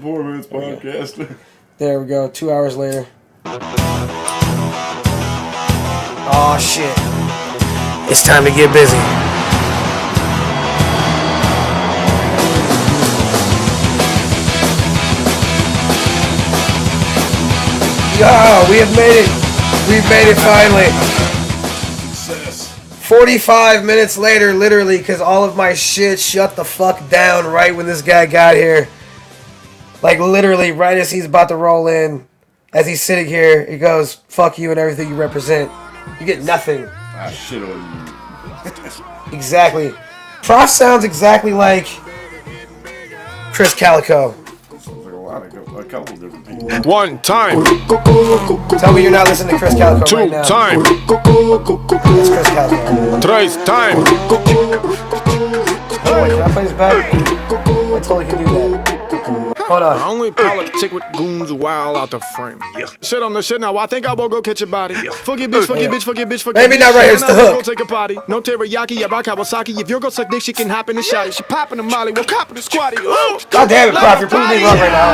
Poor Man's Podcast. There we go. 2 hours later. Oh shit! It's time to get busy. Yo, we have made it. We've made it finally. Success. 45 minutes later, literally, because all of my shit shut the fuck down right when this guy got here. Like, literally, right as he's about to roll in, as he's sitting here, he goes, fuck you and everything you represent. You get nothing. Ah, shit on you. Exactly. Prof sounds exactly like Chris Calico. A couple different people. One time. Tell me you're not listening to Chris Calico Two right now. time. It's Chris Calico. Thrice time. Oh, wait, can I play this back? I totally can do that. Hold I on. only politic with goons wild out the frame. Shit on the shit now. I think I will go catch your body. Fuck your bitch, fuck your bitch, fuck your bitch, fuck your bitch. Maybe not right here, it's the hook. Go take a potty. No teriyaki, yeah, rock Kawasaki. If you're gonna suck dick, she can hop in the shot. She popping the molly, we'll cop in the squatty. Oh, God damn it, Prof, you're putting me wrong right now.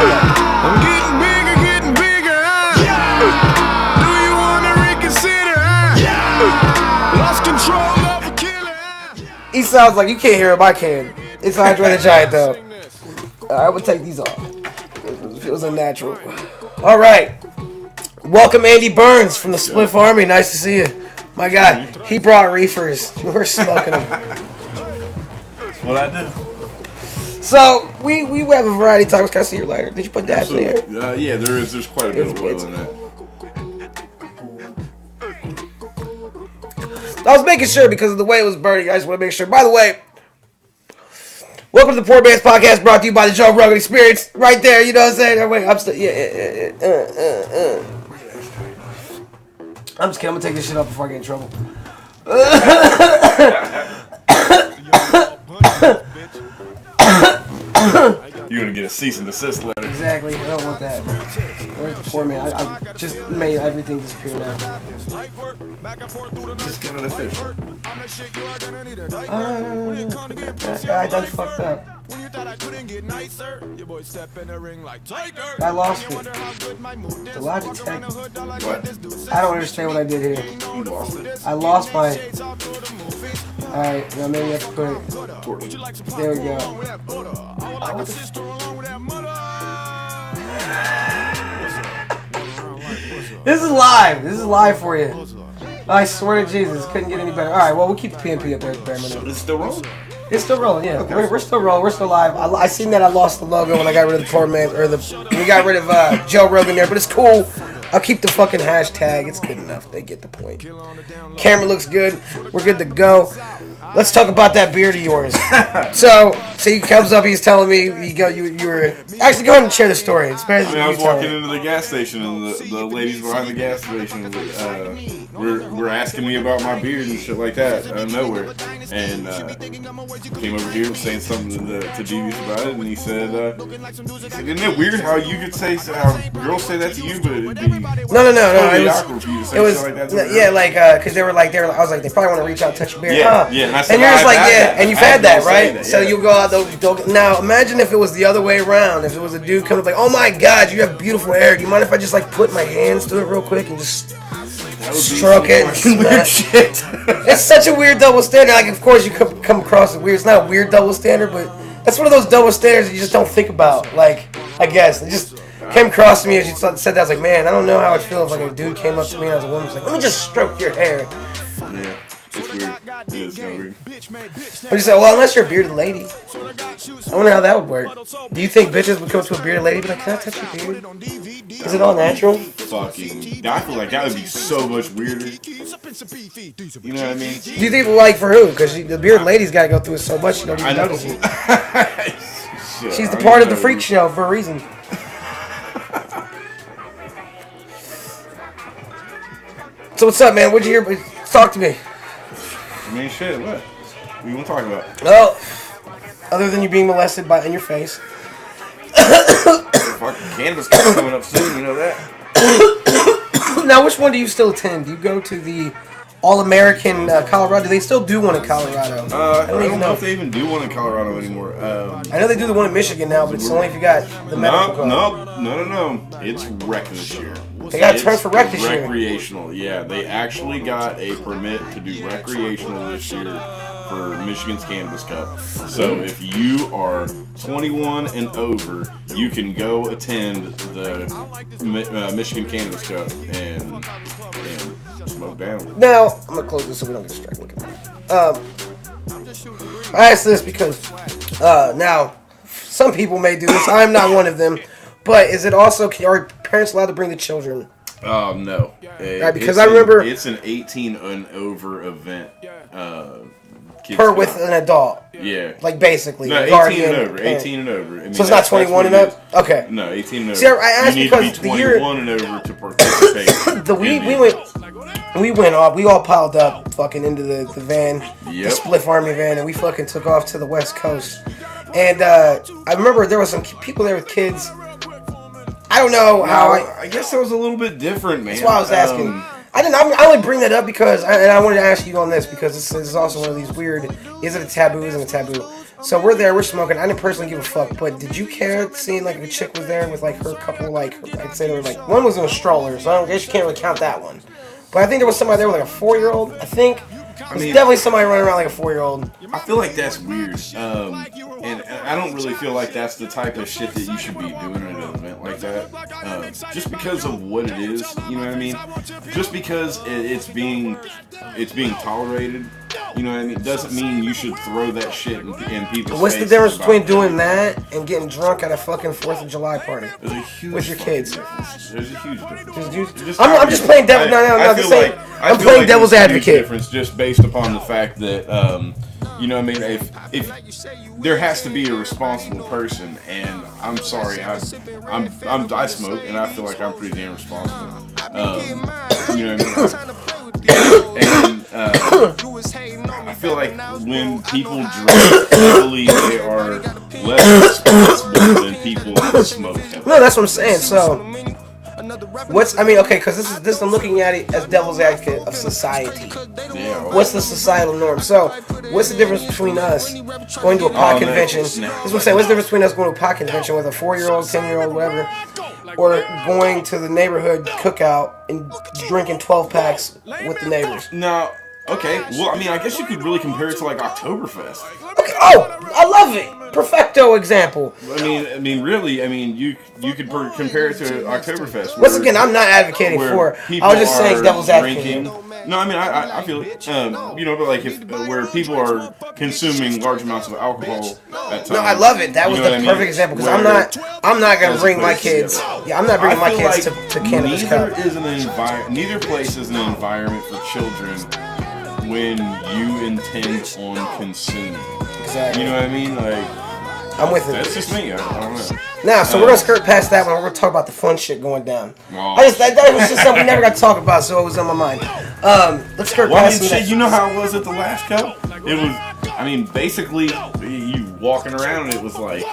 I'm getting bigger, getting bigger. Do you wanna reconsider? Lost control of a killer. He sounds like you can't hear him, I can. It's Andre the Giant, though. I would take these off. It feels unnatural. All right. Welcome, Andy Burns from the Spliff Army. Nice to see you. My God, he brought reefers. We're smoking them. That's what I do. So, we have a variety of topics. Can I see your lighter? Did you put that in there? Yeah, there's quite a bit of oil in that. I was making sure because of the way it was burning. I just want to make sure. By the way, welcome to the Poor Man's Podcast, brought to you by the Joe Rogan Experience. Right there, you know what I'm saying? Wait, I'm still, I'm just kidding. I'm gonna take this shit off before I get in trouble. You're gonna get a cease and desist letter. Exactly. I don't want that. Where's the Poor Man? I just made everything disappear now. Just get an official. I done fucked up. I lost it. The Logitech. What? I don't understand what I did here. You lost it. I lost my. Alright, now maybe I have to put it. There we go. This is live. This is live for you. I swear to Jesus, couldn't get any better. Alright, well, we'll keep the PNP up there at the bare minimum. It's still rolling? It's still rolling, yeah. Okay. We're still rolling. We're still live. I seen that I lost the logo when I got rid of the Poor Man, or we got rid of Joe Rogan there, but it's cool. I'll keep the fucking hashtag. It's good enough. They get the point. Camera looks good. We're good to go. Let's talk about that beard of yours. So he comes up. He's telling me you were actually go ahead and share the story. It's better than I was you tell walking me. into the gas station, and the ladies behind the gas station were asking me about my beard and shit like that out of nowhere. And came over here saying something to Devious about it, and he said, "Isn't it weird how you could say how girls say that to you, but it'd be No. totally awkward for you to say shit like that to them?" Yeah, like because they were like I was like they probably want to reach out, and touch your beard. Yeah, yeah. And I said, And you're just like, I've had yeah, that. and you've I had that, girls say right? that, So yeah. you go out those. Now imagine if it was the other way around. If it was a dude coming up like, oh my God, you have beautiful hair. Do you mind if I just like put my hands to it real quick and just stroke it? And Weird smack? shit. It's such a weird double standard. Like, of course you come across as weird. It's not a weird double standard, but that's one of those double standards that you just don't think about. Like, I guess it just came across to me as you said that. I was like, man, I don't know how I'd feel if like a dude came up to me and I was a woman. Was like, let me just stroke your hair. Yeah, it's weird. It is kind of weird. I'm just like, well, unless you're a bearded lady. I wonder how that would work. Do you think bitches would come to a bearded lady and be like, can I touch your beard? Is it all natural? Fucking, I feel like that would be so much weirder. You know what I mean? Do you think, like, for who? Because the bearded lady's got to go through it so much she don't even I know. notice it. Shit, She's the I part don't of the know. freak show for a reason. So what's up, man? What'd you hear? Talk to me. I mean, shit, what? What you want to talk about? Well, other than you being molested in your face. Fucking Cannabis Cup coming up soon, you know that? Now, which one do you still attend? Do you go to the All-American Colorado. Do they still do one in Colorado? I don't even know if they even do one in Colorado anymore. I know they do the one in Michigan now, but it's only if you got the medical card. No. It's rec this year. They got turned for rec this year. Recreational, yeah. They actually got a permit to do recreational this year for Michigan's Cannabis Cup. So if you are 21 and over, you can go attend the Michigan Cannabis Cup and smoke down. Now, I'm going to close this so we don't get distracted. I asked this because now, some people may do this. I'm not one of them. But is it also, are parents allowed to bring the children? No. Right, because I remember it's an 18 and over event. With an adult. Yeah. Like basically. No, 18 and over. 18 and over. I mean, so it's not 21 and up? Okay. No, 18 and over. See, I asked you need because to be 21 and over to participate. We all piled up fucking into the van, yep. the Spliff Army van, and we fucking took off to the West Coast. And I remember there was some people there with kids. I don't know how. I guess that was a little bit different, man. That's why I was asking. I only bring that up because, I wanted to ask you on this because this is also one of these weird. Is it a taboo? Isn't it a taboo? So we're there, we're smoking. I didn't personally give a fuck, but did you care seeing like a chick was there with like her couple, like I'd say there was like one was in a stroller, so I guess you can't really count that one. But I think there was somebody there with like a 4-year-old. I think there's definitely somebody running around like a 4-year-old. I feel like that's weird, and I don't really feel like that's the type of shit that you should be doing at an event like that. Just because of what it is, you know what I mean? Just because it's being tolerated, you know what I mean? It doesn't mean you should throw that shit in people's What's the faces difference between it. doing that and getting drunk at a fucking 4th of July party with your kids? There's a huge difference. I'm just playing devil's. I'm playing devil's advocate. Difference just based upon the fact that you know what I mean, if there has to be a responsible person, and I'm sorry, I smoke and I feel like I'm pretty damn responsible. You know what I mean? And I feel like when people drink heavily, they are less responsible than people who smoke heavily. No, that's what I'm saying. So. Because this I'm looking at it as devil's advocate of society. Yeah, what's the societal norm? So, what's the difference between us going to a pot convention? That's what I'm saying. What's the difference between us going to a pot convention with a 4-year-old, 10-year-old, whatever, or going to the neighborhood cookout and drinking 12 packs with the neighbors? No. Okay, well, I mean, I guess you could really compare it to like Oktoberfest. Okay. Oh, I love it. Perfecto example. I mean, really, you could compare it to Oktoberfest. Once again, I'm not advocating for it. I was just saying devil's advocate. No, I mean, I feel it. But like where people are consuming large amounts of alcohol at times. No, I love it. That was the perfect example because I'm not gonna bring my kids. Yeah, I'm not bringing my kids to Cannabis Cup. Neither place is an environment for children when you intend on consuming. Exactly. You know what I mean? Like, I'm with it. That's just me. I don't know. Now, so we're gonna skirt past that one. We're gonna talk about the fun shit going down. Oh. That was just something we never got to talk about, so it was on my mind. Let's skirt past that. Shit, you know how it was at the last cup? It was, basically, you walking around and it was like,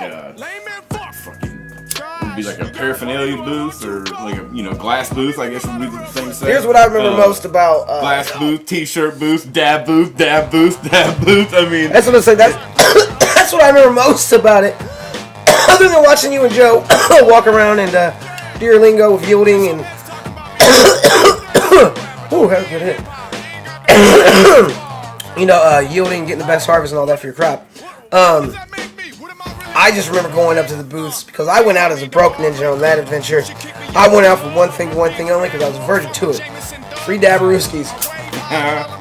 it'd be like a paraphernalia booth or like a glass booth, I guess would be the same thing. Here's what I remember most about glass booth, t-shirt booth, dab booth, dab booth, dab booth. I mean, that's what I say. That's what I remember most about it. Other than watching you and Joe walk around and do your lingo with yielding and ooh, that was a good hit. Yielding, getting the best harvest and all that for your crop. I just remember going up to the booths because I went out as a broke ninja on that adventure. I went out for one thing only because I was a virgin to it. Free Dabarooskies. Yeah.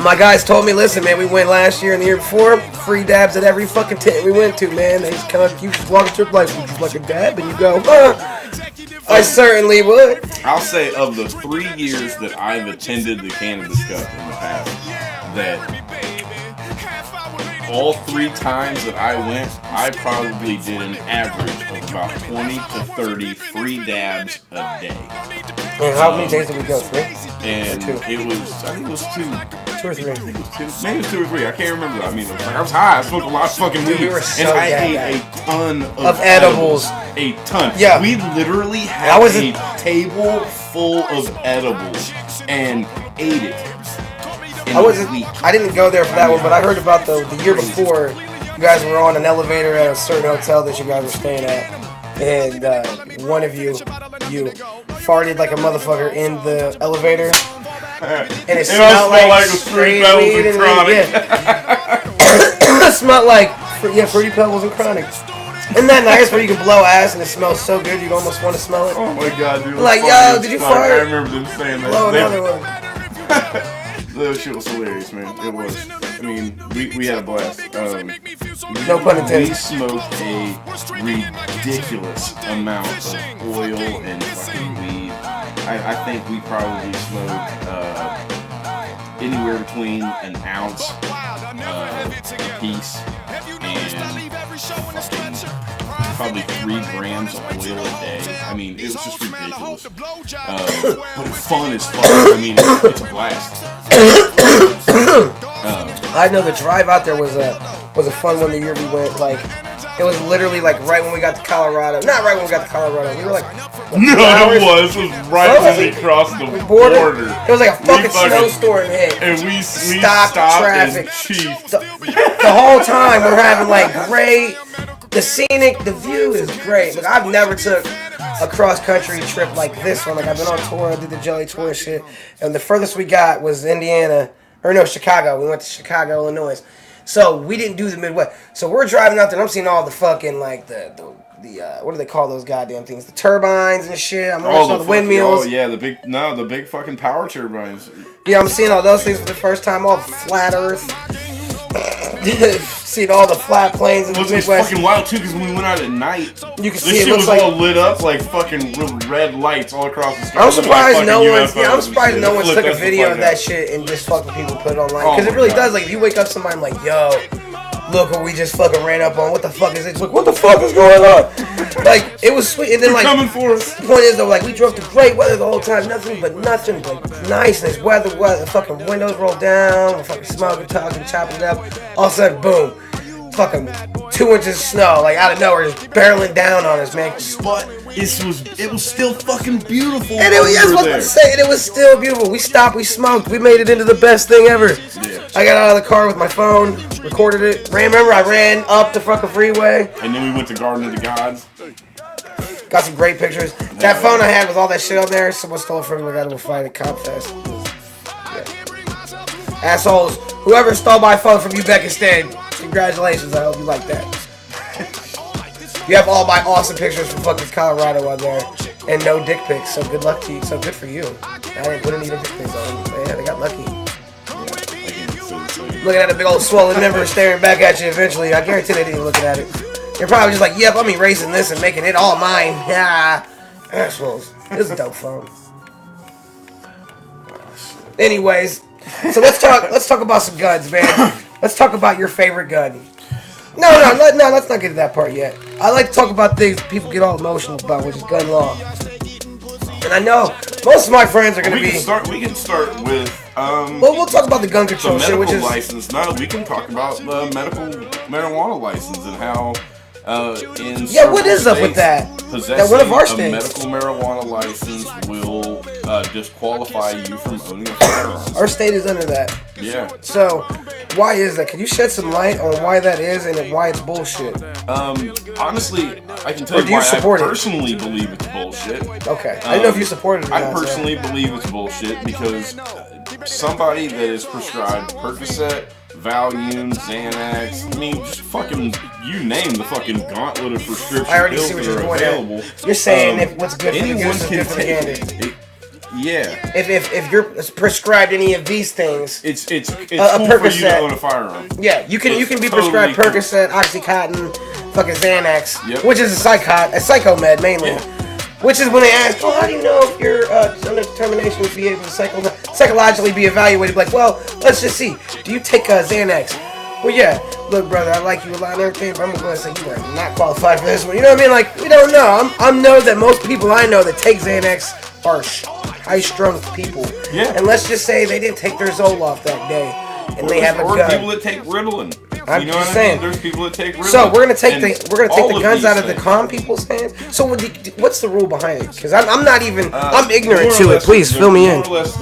My guys told me, listen, man, we went last year and the year before, free dabs at every fucking tent we went to, man. They just you just walk into a place, you just like a dab, and you go, I certainly would. I'll say of the 3 years that I've attended the Cannabis Cup in the past, that all 3 times that I went, I probably did an average of about 20 to 30 free dabs a day. And how many days did we go? 3? And it was, I think it was 2. 2 or 3. Maybe it was 2 or 3. I can't remember. I mean, I was high. I smoked a lot of fucking weed. We were so and I ate a ton of edibles. A ton. Yeah. We literally had a table full of edibles. And ate it. I didn't go there for that one, but I heard about the year before. You guys were on an elevator at a certain hotel that you guys were staying at, and one of you farted like a motherfucker in the elevator, and it smelled like Fruity Pebbles and Chronic. It smelled like Fruity Pebbles and Chronic. Isn't that nice where you can blow ass and it smells so good you'd almost want to smell it? Oh my god, dude. Like, yo, did you fart? I remember them saying that. Blow another one. That shit was hilarious, man. It was. I mean, we had a blast. No pun intended. We smoked a ridiculous amount of oil and fucking weed. I think we probably smoked anywhere between an ounce a piece and fucking probably 3 grams of oil a day. I mean, it was just ridiculous. But it's fun as fuck. I mean, it's a blast. I know the drive out there was a fun one the year we went. Like, it was literally like right when we got to Colorado. Not right when we got to Colorado. We were like, no, it was right when we crossed the border. It was like a fucking snowstorm hit. And we stopped traffic. The whole time we're having like great. The the view is great. Like, I've never took a cross-country trip like this one. Like, I've been on tour, I did the Jelly Tour shit, and the furthest we got was Chicago. We went to Chicago, Illinois. So we didn't do the Midwest. So we're driving out there, and I'm seeing all the fucking, like, the what do they call those goddamn things? The turbines and shit. I'm seeing the windmills. Oh, yeah, the big fucking power turbines. Yeah, I'm seeing all those things for the first time. All the flat Earth. Seeing all the flat planes in the Midwest. It was fucking wild too, because when we went out at night, you can see this it shit was like, all lit up like fucking red lights all across the sky. I'm surprised no one took a video of that shit and just fucking people put it online, because it really does. Like, if you wake up somebody, I'm like, yo, look what we just fucking ran up on. What the fuck is it? It's like, what the fuck is going on? Like, it was sweet. And then, like, coming for us. The point is though, like, we drove through great weather the whole time. Nothing but niceness. Weather. Fucking windows rolled down. We're fucking smoking, talking, chopping it up. All of a sudden, boom. Fucking 2 inches of snow, like, out of nowhere, just barreling down on us, man. But it was still fucking beautiful. And it was still beautiful. We stopped, we smoked, we made it into the best thing ever. Yeah. I got out of the car with my phone, recorded it. I ran up the fucking freeway. And then we went to Garden of the Gods. Got some great pictures. That phone I had with all that shit on there, someone stole it from me. I got into a fight at Cop Fest. Yeah. Assholes, whoever stole my phone from Uzbekistan, congratulations, I hope you like that. You have all my awesome pictures from fucking Colorado on there, and no dick pics, so good luck to you, so good for you. I didn't put any dick pics on them. Yeah, they got lucky. Looking at a big old swollen member staring back at you eventually, I guarantee they didn't even looking at it. They're probably just like, yep, I'm erasing this and making it all mine. Yeah, assholes. This is a dope phone. Anyways, so let's talk about some guns, man. Let's talk about your favorite gun. No, let's not get to that part yet. I like to talk about things people get all emotional about, which is gun law. And I know most of my friends are going to be... We can start with... well, we'll talk about the gun control shit, which is... license. No, we can talk about the medical marijuana license and how... what is up with that? Possessing one of our a states. medical marijuana license will disqualify you from owning a firearm. Our state is under that. Yeah. So, why is that? Can you shed some light on why that is and why it's bullshit? Honestly, I can tell you why I personally believe it's bullshit. Okay. I don't know if you support it or not. I personally believe it's bullshit because somebody that is prescribed Percocet, Valium, Xanax, I mean, just fucking, you name the fucking gauntlet of prescription pills that are available. You're saying if what's good for you is different again. Yeah. If you're prescribed any of these things, it's cool for you to own a firearm. Yeah, you can be prescribed Percocet, Oxycontin, fucking Xanax, which is a psychomed mainly. Yeah. Which is when they ask, oh, how do you know if you're under determination to be able to psychologically be evaluated? Like, well, let's just see. Do you take Xanax? Well, yeah. Look, brother, I like you a lot and everything, but I'm going to say you are not qualified for this one. You know what I mean? Like, we don't know. I know that most people I know that take Xanax are high-strung people. Yeah. And let's just say they didn't take their Zoloft that day, and they have a gun. Or people that take Ritalin. I'm just saying. There's people that take Ritalin. So we're gonna take the guns out of the calm people's hands. So what's the rule behind it? Because I'm not even I'm ignorant to it. Please fill me in. More or less,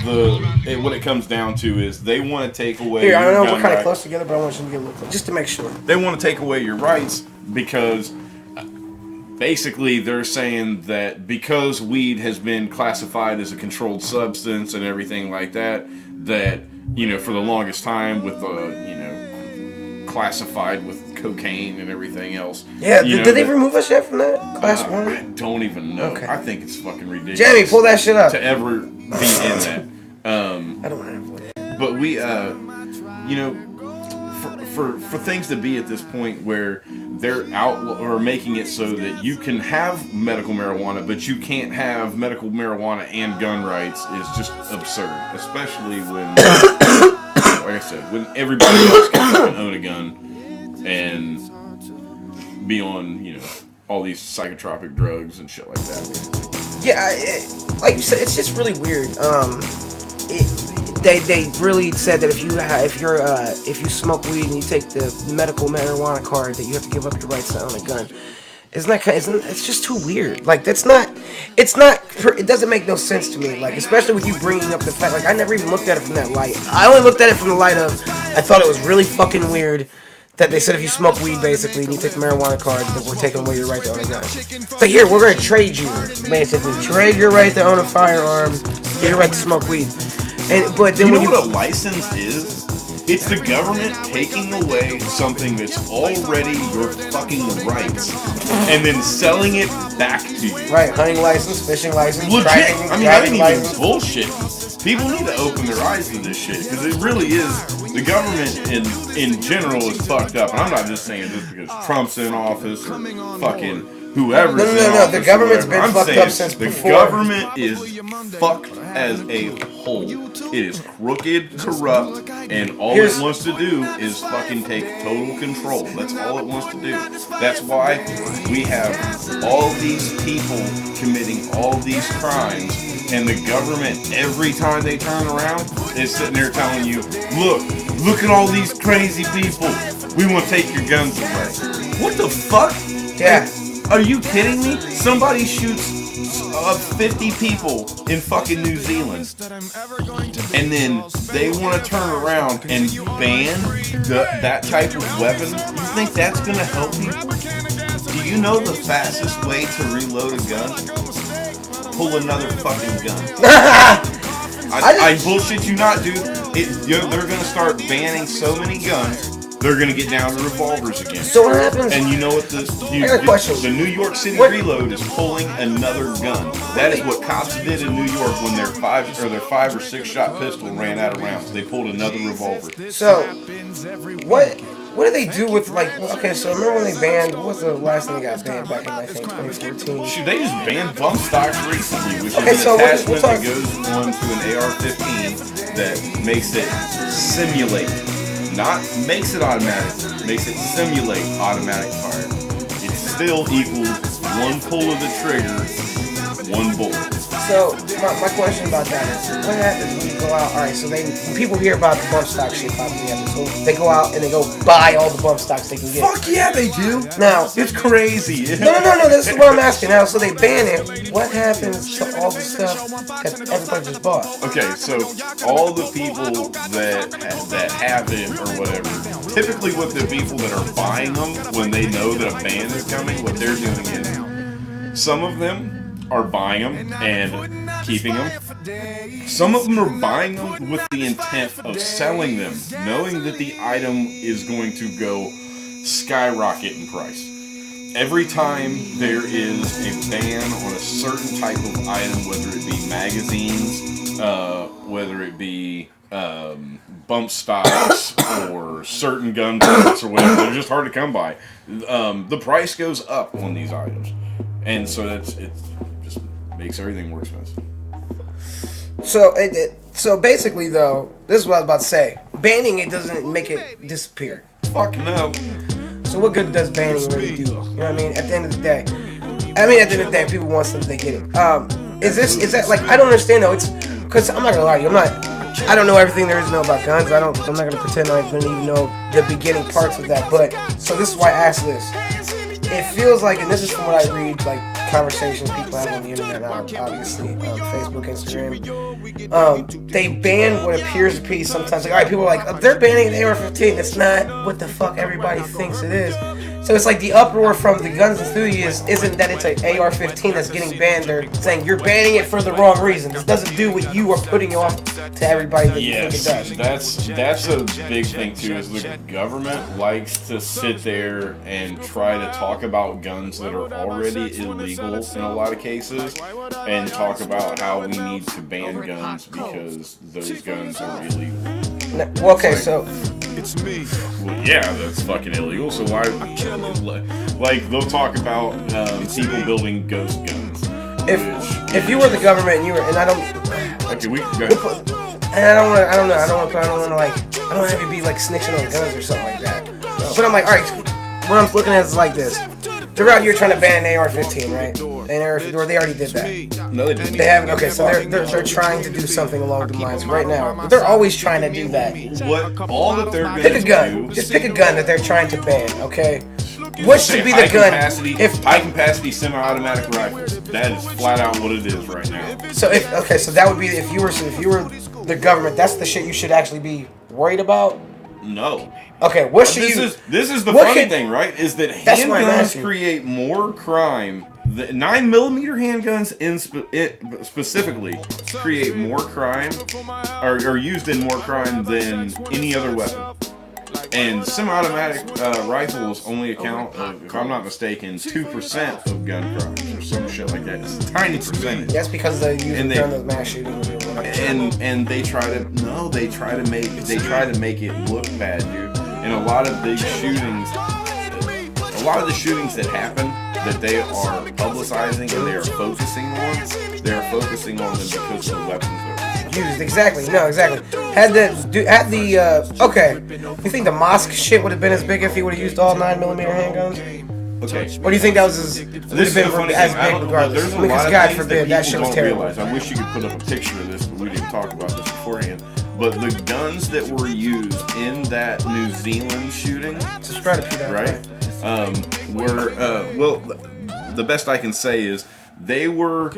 what it comes down to is they want to take away. Here, I don't know, your we're gun kind of rights. close together, but I want you to get a little close, just to make sure. They want to take away your rights because basically they're saying that because weed has been classified as a controlled substance and everything like that, that, you know, for the longest time with the, you know, classified with cocaine and everything else. Yeah, you know, did they remove us yet from that class one? I don't even know. Okay. I think it's fucking ridiculous. Jamie, pull that shit up. To ever be in that. I don't have one. But we, you know, for things to be at this point where they're out or making it so that you can have medical marijuana, but you can't have medical marijuana and gun rights is just absurd. Especially when, like I said, when everybody else can own a gun and be on, you know, all these psychotropic drugs and shit like that. Yeah, like you said, it's just really weird. They really said that if you smoke weed and you take the medical marijuana card, that you have to give up your rights to own a gun. It's just too weird. Like it doesn't make no sense to me. Like, especially with you bringing up the fact, like, I never even looked at it from that light. I only looked at it from the light of, I thought it was really fucking weird that they said if you smoke weed, basically, and you take the marijuana card, that we're taking away your right to own a gun. So here, we're going to trade you, basically. Trade your right to own a firearm, get your right to smoke weed. But then you know what a license is? It's the government taking away something that's already your fucking rights and then selling it back to you. Right, hunting license, fishing license, Legit. driving I ain't even license. bullshit. People need to open their eyes to this shit because it really is. The government in general is fucked up. And I'm not just saying this because Trump's in office or fucking whoever's in office. No. The government's been fucked up since the before. The government is fucked as a whole. It is crooked, corrupt, and all it wants to do is fucking take total control. That's all it wants to do. That's why we have all these people committing all these crimes, and the government, every time they turn around, is sitting there telling you, look at all these crazy people. We want to take your guns away. What the fuck? Yeah. Are you kidding me? Somebody shoots 50 people in fucking New Zealand, and then they want to turn around and ban that type of weapon. You think that's going to help you? Do you know the fastest way to reload a gun? Pull another fucking gun. I bullshit you not, dude. They're going to start banning so many guns. They're gonna get down to revolvers again. So what happens? And you know what the New York City Reload is pulling another gun. That is what cops did in New York when their 5 or 6 shot pistol ran out of rounds. They pulled another revolver. So what do they do with, like, okay, so remember when they banned, what was the last thing they got banned back in, I think, 2014? Shoot, they just banned bump stocks recently, which Okay, is so an attachment we'll that goes onto an AR-15 that makes it simulate. Not makes it automatic, makes it simulate automatic fire. It still equals one pull of the trigger, one bullet. So my question about that is, what happens when you go out? All right, so when people hear about the bump stock shit popping up, so they go out and they go buy all the bump stocks they can get. Fuck yeah, they do. Now it's crazy. No. This is what I'm asking now. So they ban it. What happens to all the stuff that everybody just bought? Okay, so all the people that have it or whatever, typically with the people that are buying them when they know that a ban is coming, what they're doing is some of them are buying them and keeping them. Some of them are buying them with the intent of selling them, knowing that the item is going to go skyrocket in price. Every time there is a ban on a certain type of item, whether it be magazines, whether it be bump stocks or certain gun bullets or whatever, they're just hard to come by. The price goes up on these items, and so it just makes everything more expensive. So basically, though, this is what I was about to say. Banning it doesn't make it disappear. Fuck no. So what good does banning really do? You know what I mean? At the end of the day, people want something, they get it. Is that like, I don't understand though. It's because I'm not gonna lie to you. I don't know everything there is to know about guns. I'm not gonna pretend I even know the beginning parts of that. But so this is why I asked this. it feels like, and this is from what I read, like conversations people have on the internet, obviously, Facebook, Instagram. They ban what appears to be sometimes like, all right, people are like, they're banning an AR-15. It's not what the fuck everybody thinks it is. So it's like the uproar from the guns enthusiasts isn't that it's an AR-15 that's getting banned. They're saying you're banning it for the wrong reason. This doesn't do what you are putting off to everybody that you think it does. That's a big thing too. Is the government likes to sit there and try to talk about guns that are already illegal in a lot of cases, and talk about how we need to ban guns because those guns are illegal. Well, okay, so. It's me. Well, yeah, that's fucking illegal. So why? Like they'll talk about people building ghost guns. If you were the government and you were, and I don't. Okay, we can go. And I don't want to like, I don't have you be like snitching on guns or something like that. But I'm like, all right, what I'm looking at is like this. They're out here trying to ban an AR-15, right? Or they already did that. No, they didn't. They haven't. Okay, so they're trying to do something along the lines right now. They're always trying to do that. What all that they're going Pick a gun. do? Just pick a gun that they're trying to ban. Okay. What should be the gun? High capacity semi-automatic rifles. That is flat out what it is right now. So that would be if you were the government. That's the shit you should actually be worried about. No. Okay, what should you? This is the funny thing, right? Is that handguns create more crime. The 9mm handguns specifically create more crime, or are used in more crime than any other weapon. And semi-automatic rifles only account, if I'm not mistaken, 2% of gun crimes or some shit like that. It's a tiny percentage. That's because they use those mass shootings. And they try to make it look bad, dude. And a lot of big shootings, a lot of the shootings that happen that they are publicizing and they are focusing on them because of the weapons that are used. Exactly. No, exactly. Okay. You think the mosque shit would have been as big if he would have used all 9mm handguns? Okay. Or do you think that was as big regardless? Because God forbid, that shit was terrible. I wish you could put up a picture of this, but we didn't talk about this beforehand. But the guns that were used in that New Zealand shooting, right? Were the best I can say is they were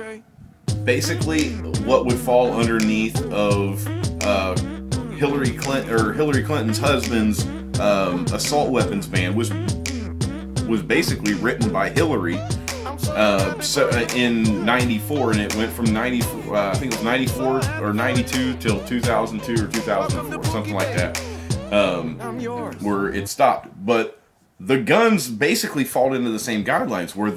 basically what would fall underneath of Hillary Clinton's husband's assault weapons ban was basically written by Hillary in '94, and it went from '94, I think it was '94 or '92 till 2002 or 2004, something like that, where it stopped. But the guns basically fall into the same guidelines, where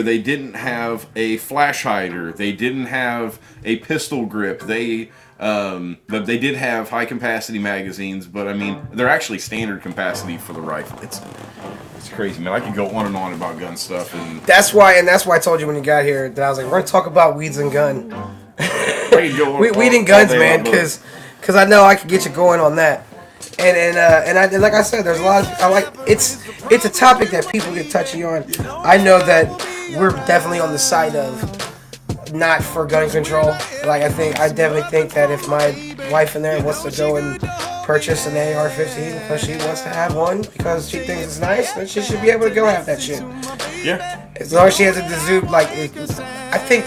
they didn't have a flash hider, they didn't have a pistol grip, they did have high capacity magazines, but I mean they're actually standard capacity for the rifle. It's crazy, man. I could go on and on about gun stuff, and that's why I told you when you got here that I was like, we're gonna talk about weeds and gun. Weed and guns, man, because I know I could get you going on that. And like I said, there's a lot of, it's a topic that people get touchy on. I know that we're definitely on the side of not for gun control. Like I definitely think that if my wife in there wants to go and purchase an AR-15 because she wants to have one because she thinks it's nice, then she should be able to go have that shit. Yeah. As long as she has a zoom, I think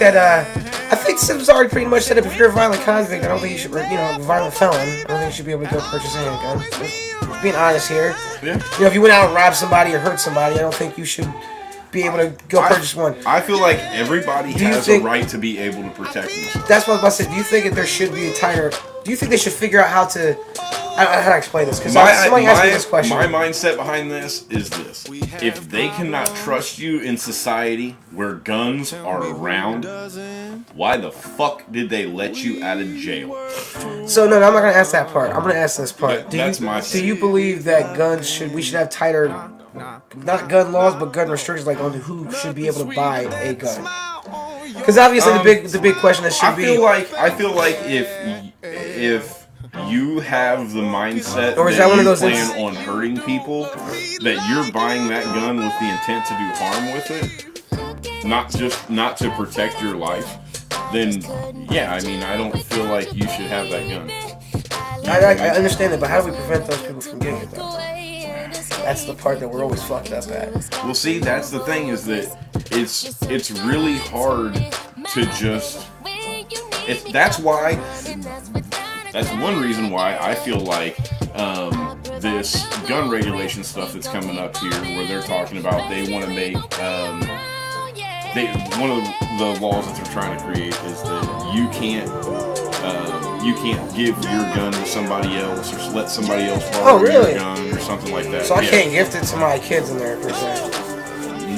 Sim's already pretty much said if you're a violent convict, I don't think you should, a violent felon, I don't think you should be able to go purchase a handgun. Just being honest here. Yeah. If you went out and robbed somebody or hurt somebody, I don't think you should be able to go purchase one. I feel like everybody has a right to be able to protect themselves. That's what I was about to say. Do you think that there should be a tighter? Do you think they should figure out how to? I don't know how to explain this because somebody asked me this question. My mindset behind this is this: if they cannot trust you in society where guns are around, why the fuck did they let you out of jail? So no, I'm not gonna ask that part. I'm gonna ask this part. Do you believe that we should have tighter, not gun laws, but gun restrictions, like on who should be able to buy a gun? Because obviously the big question is I feel like if you have the mindset or is that one of those plan on hurting people, that you're buying that gun with the intent to do harm with it, not to protect your life, then yeah, I mean I don't feel like you should have that gun. I understand it, but how do we prevent those people from getting it though? That's the part that we're always fucked up at. Well, see, that's the thing is that it's really hard to just. That's one reason why I feel like this gun regulation stuff that's coming up here, where they're talking about they want to make one of the laws that they're trying to create is that you can't give your gun to somebody else or let somebody else borrow your gun or something like that. So I can't gift it to my kids in there per se.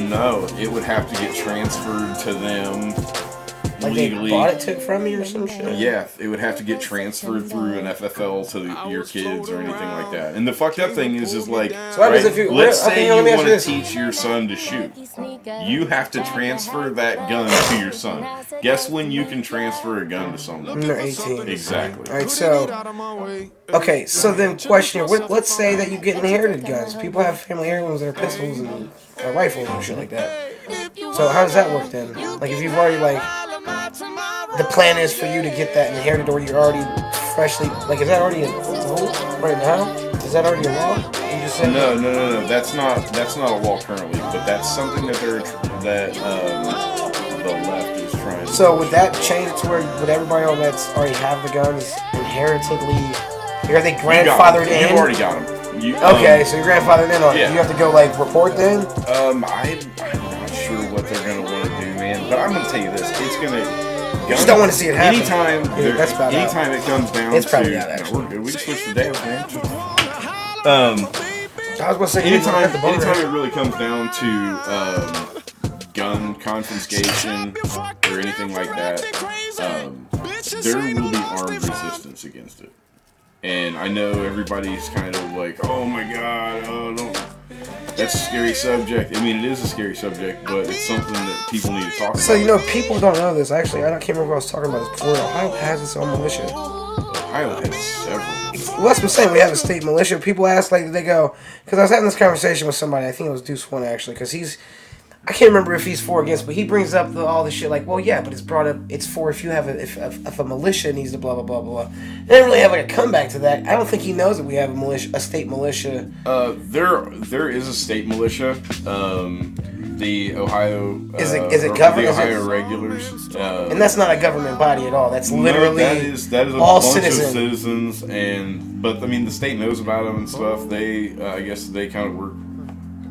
No, it would have to get transferred to them. Like legally. they bought it from me or some shit? Yeah, it would have to get transferred through an FFL to your kids or anything like that. And the fucked up thing is like, so right, let's say you want to teach your son to shoot. You have to transfer that gun to your son. Guess when you can transfer a gun to someone? When they're 18. Exactly. Alright, so then question here, let's say that you get inherited guns. People have family heirlooms that are pistols and rifles and shit like that. So how does that work then? Like if you've already the plan is for you to get that inherited, or you're already freshly, like, is that already a rule right now? Is that already a law? You just said no. That's not a law currently, but that's something that the left is trying to. So would that change it to where would everybody on that's already have the guns inheritedly? Are they grandfathered in? You've already got them. Okay, so you're grandfathered in on it. You have to go report then. I'm not sure what they're gonna want to do, man. But I'm gonna tell you this: it's gonna. You just don't want to see it happen. Anytime it comes down it's probably to, out, actually. we're good. We can switch the day, man. I was going to say, anytime it really comes down to gun confiscation or anything like that, there will be armed resistance against it. And I know everybody's kind of like, oh my god, that's a scary subject. I mean, it is a scary subject, but it's something that people need to talk about. So, people don't know this. Actually, I can't remember if I was talking about this before. Ohio has its own militia. Ohio has several. Well, that's what I'm saying. We have a state militia. People ask, they go, because I was having this conversation with somebody. I think it was Deuce One, actually, because I can't remember if he's for or against, but he brings up all this shit well, yeah, but it's brought up, it's for if you have if a militia needs to blah, blah, blah, blah. They didn't really have a comeback to that. I don't think he knows that we have a state militia. There is a state militia. The Ohio is it government? The Ohio regulars, and that's not a government body at all. That's literally that is a all bunch citizens. Of citizens, but I mean the state knows about them and stuff. They I guess they kind of work.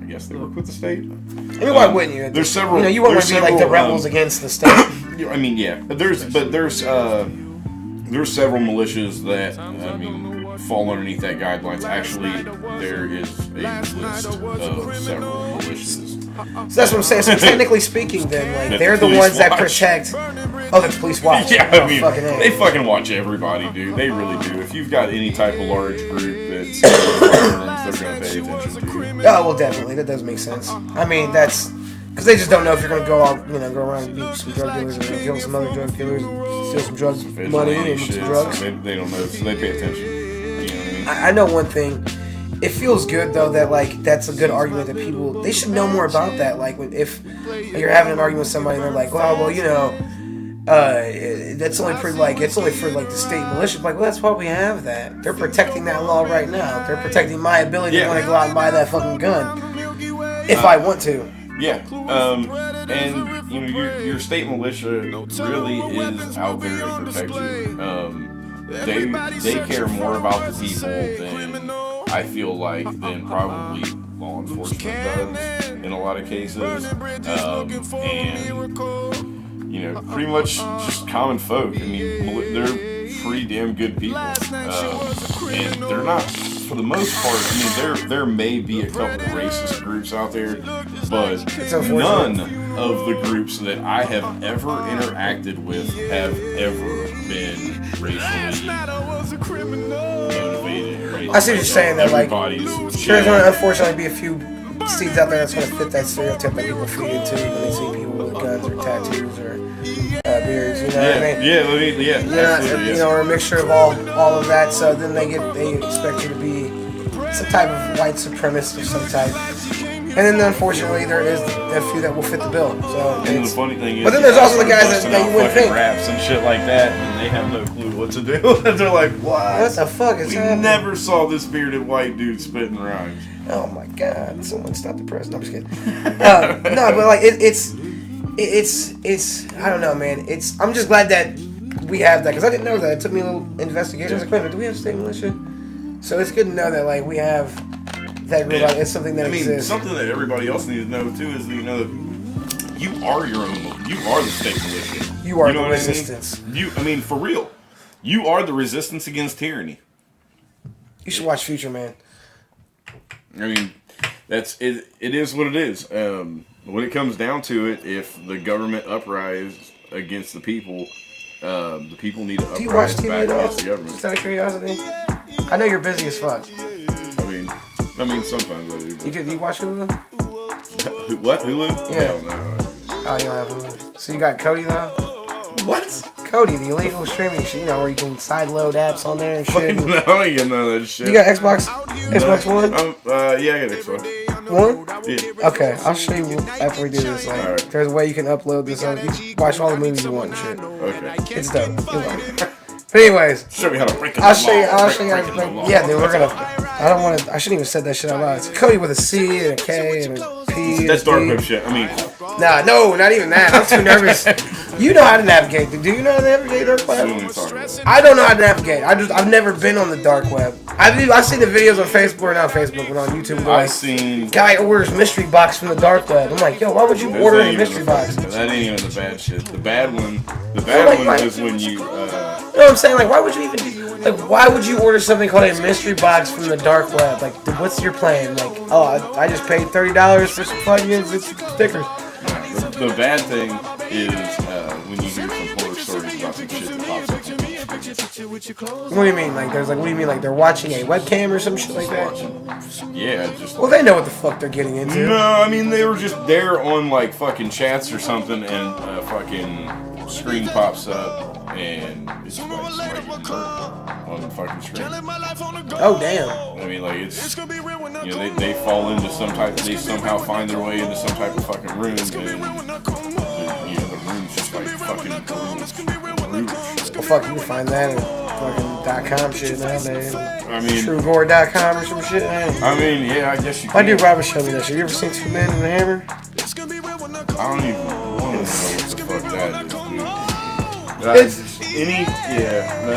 I guess they work with the state. I mean, why wouldn't you? There's several. You wouldn't want to be like the rebels against the state. I mean, yeah, there's several militias that fall underneath that guidelines. Actually, there is a list of several militias. So that's what I'm saying. So technically speaking, then, they're the ones that protect. Oh, the police watch. Yeah, I mean, they fucking watch everybody, dude. They really do. If you've got any type of large group that's they're gonna pay attention to you. Oh, well, definitely. That does make sense. I mean, that's because they just don't know if you're gonna go out, go around and beat some drug dealers, and kill some other drug dealers, steal some drugs, money, and some drugs. They don't know, so they pay attention. You know what I mean? I know one thing. It feels good though that that's a good argument that people they should know more about that. If you're having an argument with somebody and they're like, well, that's only for it's only for the state militia. Well, that's why we have that. They're protecting that law right now. They're protecting my ability to want to go out and buy that fucking gun if I want to. Yeah, and your state militia really is out there to protect you. They care more about the people than I feel than probably law enforcement does in a lot of cases, and pretty much just common folk. I mean, they're pretty damn good people, and they're not, for the most part. I mean, there may be a couple of racist groups out there, but none of the groups that I have ever interacted with have ever been racially motivated. I see what you're saying. That there's going to unfortunately be a few seeds out there that's going to fit that stereotype that people feed into when they see people with guns or tattoos or beards. You know what I mean? Or a mixture of all of that. So then they expect you to be some type of white supremacist of some type. And then, unfortunately, there is a few that will fit the bill. So and the funny thing is, but then there's also the guys that you wouldn't think raps and shit like that, and they have no clue what to do. They're like, "What? What the fuck is happening?" We never saw this bearded white dude spitting rhymes. Oh my God! Someone stop the press. No, I'm just kidding. No, but like it's I don't know, man. I'm just glad that we have that because I didn't know that. It took me a little investigation. I was like, wait a minute, do we have state militia? So it's good to know that like we have that group. Like, it's something that exists. Something that everybody else needs to know too is that, you know, you are your own. You are the state militia. You are the resistance. I mean, for real, you are the resistance against tyranny. You should watch Future, man. I mean, that's it. It is what it is. When it comes down to it, if the government uprise against the people need to uprise back against the government. Just out of curiosity, I know you're busy as fuck. I mean, sometimes I do. You watch Hulu? What, Hulu? Yeah. Hell no. Oh, you don't have Hulu. So you got Kodi though? What? Kodi, the illegal streaming shit, you know, where you can sideload apps on there and shit. No, I ain't get none of that shit. You got Xbox One? Yeah, I got Xbox One? Yeah. Okay, I'll show you after we do this. Like, right. There's a way you can upload this on. You can watch all the movies you want and shit. Okay. It's dope. You'll like it. But anyways, Show me how to break the I'll show you how to break. Yeah, dude, we're gonna. I don't want to. I shouldn't even said that shit out loud. It's Kodi with a C and a K and a P. That's dark web shit. I mean, nah, no, not even that. I'm too nervous. You know how to navigate. Do you know how to navigate dark web? I don't know how to navigate. I've never been on the dark web. I've seen the videos on Facebook, or not Facebook, but on YouTube. Like, I've seen guy orders mystery box from the dark web. I'm like, yo, why would you order a mystery box? That ain't even the bad shit. The bad one is when you. You know what I'm saying? Like, why would you even do? Like, why would you order something called a mystery box from the dark web? Like, dude, what's your plan? Like, oh, I just paid $30 for some plugins and some stickers. The bad thing is when you hear some horror stories about some shit that pops up. What do you mean? Like, what do you mean? Like, they're watching a webcam or some shit like that? Yeah, just. Well, they know what the fuck they're getting into. No, I mean they were just there on like fucking chats or something, and a fucking screen pops up, and it's like somebody getting hurt on the fucking screen. Oh damn! I mean, like it's they fall into some type. They somehow find their way into some type of fucking room, and the room's just like fucking rude. Well, fuck, you can find that in fucking .com shit nowadays. I mean, TrueGore.com or some shit. Man. I mean, yeah, I guess you. My dude Robert showed me that shit. You ever seen Two Men and a Hammer? I don't even want to know what the fuck that is, dude.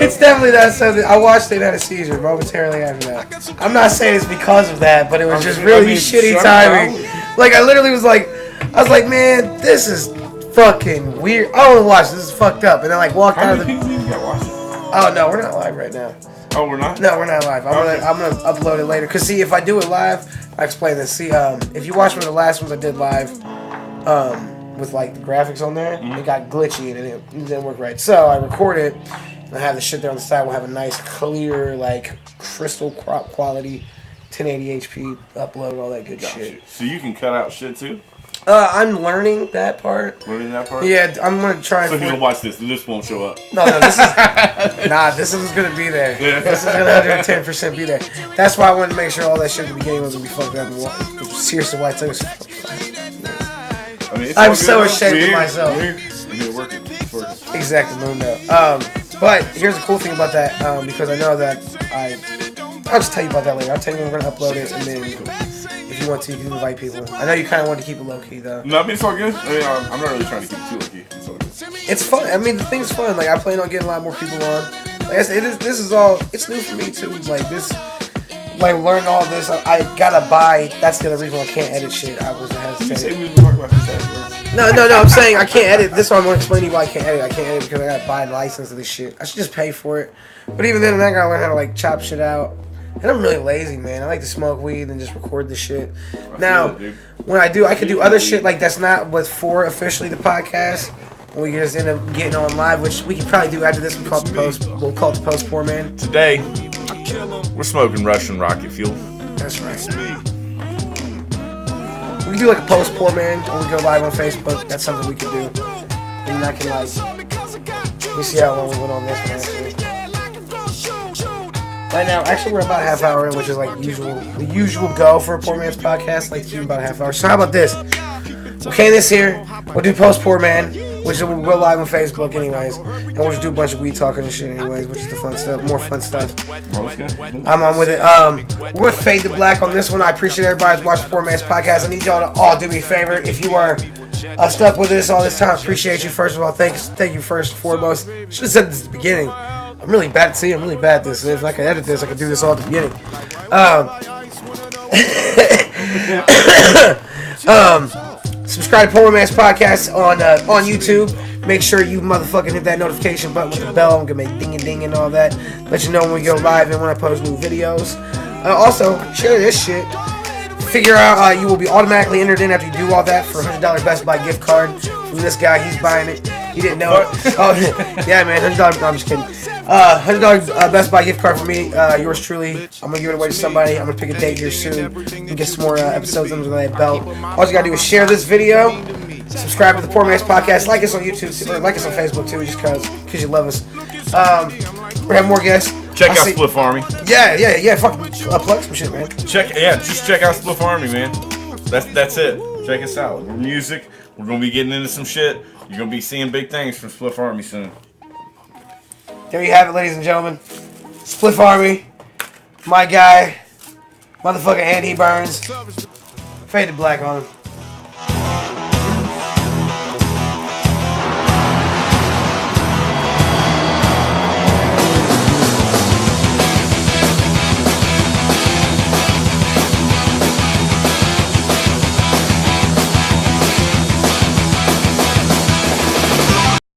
It's definitely not something. I watched it at a seizure momentarily after that. I'm not saying it's because of that, but it was just really shitty timing. Like I literally was like, man, this is fucking weird. I want to watch this. Is fucked up. And then like walked out of the. Oh no, we're not live right now. Oh, we're not? No, we're not live. I'm gonna upload it later. Cause see, if I do it live, I explain this. See, if you watch one of the last ones I did live, with like the graphics on there, it got glitchy and it didn't work right. So I record it and I have the shit there on the side. We'll have a nice clear, like crystal crop quality, 1080 HP upload, all that good shit. So you can cut out shit too? I'm learning that part. Learning that part? Yeah, I'm gonna try. So you'll watch this. This won't show up. No, this is this is gonna be there. Yeah. This is gonna 110% be there. That's why I wanted to make sure all that shit at the beginning was gonna be fucked up. And seriously, why it took us. I mean, I'm so ashamed of myself. It's working. Exactly, Mundo. But here's the cool thing about that, because I know that I'll just tell you about that later. I'll tell you when we're gonna upload it, and then if you want to, you can invite people. I know you kind of want to keep it low key though. No, I mean it's all good. I mean, I'm not really trying to keep it too low key. It's all good. It's fun. I mean, the thing's fun. Like I plan on getting a lot more people on. Like I said, this is all. It's new for me too. Like this. Like learn all this, I gotta buy. That's the other reason why I can't edit shit. I was hesitating. No. I'm saying I can't edit. This one I'm gonna explain to you why I can't edit. I can't edit because I gotta buy a license of this shit. I should just pay for it. But even then, I gotta learn how to like chop shit out. And I'm really lazy, man. I like to smoke weed and just record the shit. Now, when I can do other shit like that's not what's for officially the podcast. We just end up getting on live, which we could probably do after this. We'll call it the post poor man. Today, we're smoking Russian rocket fuel. That's right. We can do like a post poor man, or we go live on Facebook. That's something we can do. And I can like, let me see how long we went on this one actually. Right now, actually we're about a half hour in, which is like the usual go for a poor man's podcast. Like to do about a half hour. So how about this? Okay, this here, we'll do post poor man. which we'll go live on Facebook anyways. And we'll just do a bunch of weed talking and shit anyways, which is the fun stuff, more fun stuff. I'm on with it. We're with Fade to Black on this one. I appreciate everybody who's watching Poor Man's Podcast. I need y'all to all do me a favor. If you are stuck with this all this time, appreciate you. First of all, thank you first and foremost. Should have said this at the beginning. I'm really bad at I'm really bad at this. If I could edit this, I could do this all at the beginning. Subscribe to Poor Man's Podcast on YouTube. Make sure you motherfucking hit that notification button with the bell. I'm gonna make ding and ding and all that. Let you know when we go live and when I post new videos. Also, share this shit. Figure out you will be automatically entered in after you do all that for a $100 Best Buy gift card from this guy. He's buying it. He didn't know it. Oh, yeah, man. $100. No, I'm just kidding. $100 Best Buy gift card for me. Yours truly. I'm gonna give it away to somebody. I'm gonna pick a date here soon and get some more episodes under that belt. All you gotta do is share this video. Subscribe to the Poor Man's Podcast. Like us on YouTube or like us on Facebook too, just cause you love us. We're gonna have more guests. Check out Spliff Army. Yeah. Fucking plug some shit, man. Just check out Spliff Army, man. That's it. Check us out. We're music. We're gonna be getting into some shit. You're gonna be seeing big things from Spliff Army soon. There you have it, ladies and gentlemen. Spliff Army. My guy, motherfucker Andy Burns. Fade to Black on him.